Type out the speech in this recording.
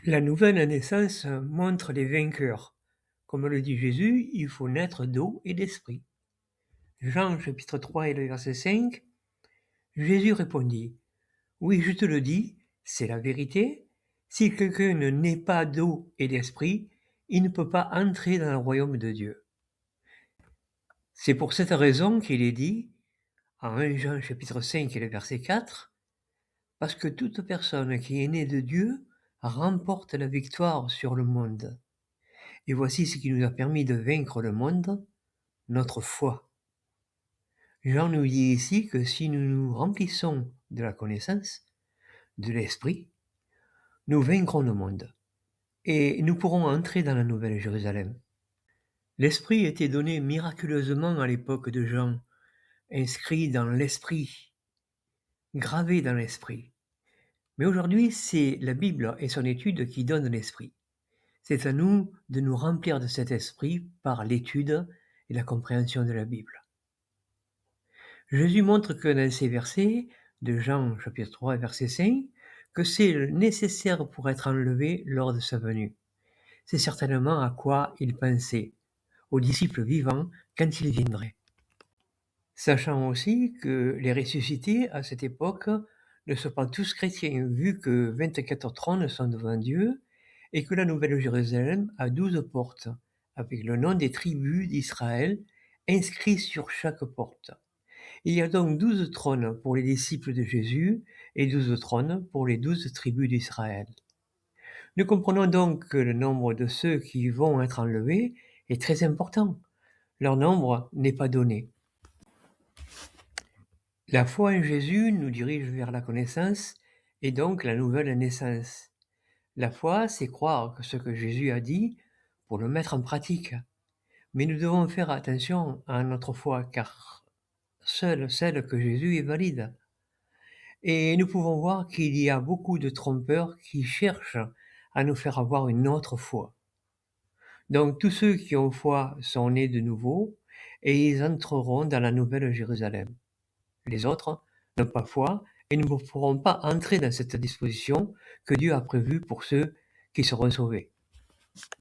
La nouvelle naissance montre les vainqueurs. Comme le dit Jésus, il faut naître d'eau et d'esprit. Jean chapitre 3 et le verset 5, Jésus répondit, oui, je te le dis, c'est la vérité, si quelqu'un ne naît pas d'eau et d'esprit, il ne peut pas entrer dans le royaume de Dieu. C'est pour cette raison qu'il est dit, en 1 Jean chapitre 5 et le verset 4, parce que toute personne qui est née de Dieu remporte la victoire sur le monde. Et voici ce qui nous a permis de vaincre le monde, notre foi. Jean nous dit ici que si nous nous remplissons de la connaissance, de l'esprit, nous vaincrons le monde. Et nous pourrons entrer dans la Nouvelle Jérusalem. L'esprit était donné miraculeusement à l'époque de Jean, inscrit dans l'esprit, gravé dans l'esprit. Mais aujourd'hui, c'est la Bible et son étude qui donnent l'esprit. C'est à nous de nous remplir de cet esprit par l'étude et la compréhension de la Bible. Jésus montre que dans ces versets de Jean chapitre 3 verset 5, que c'est nécessaire pour être enlevé lors de sa venue. C'est certainement à quoi il pensait, aux disciples vivants quand il viendrait. Sachant aussi que les ressuscités à cette époque ne sont pas tous chrétiens, vu que 24 trônes sont devant Dieu et que la Nouvelle Jérusalem a 12 portes, avec le nom des tribus d'Israël inscrits sur chaque porte. Il y a donc 12 trônes pour les disciples de Jésus et 12 trônes pour les 12 tribus d'Israël. Nous comprenons donc que le nombre de ceux qui vont être enlevés est très important. Leur nombre n'est pas donné. La foi en Jésus nous dirige vers la connaissance et donc la nouvelle naissance. La foi, c'est croire que ce que Jésus a dit pour le mettre en pratique. Mais nous devons faire attention à notre foi car seule celle que Jésus est valide. Et nous pouvons voir qu'il y a beaucoup de trompeurs qui cherchent à nous faire avoir une autre foi. Donc tous ceux qui ont foi sont nés de nouveau et ils entreront dans la nouvelle Jérusalem. Les autres n'ont pas foi et ne pourront pas entrer dans cette disposition que Dieu a prévue pour ceux qui seront sauvés.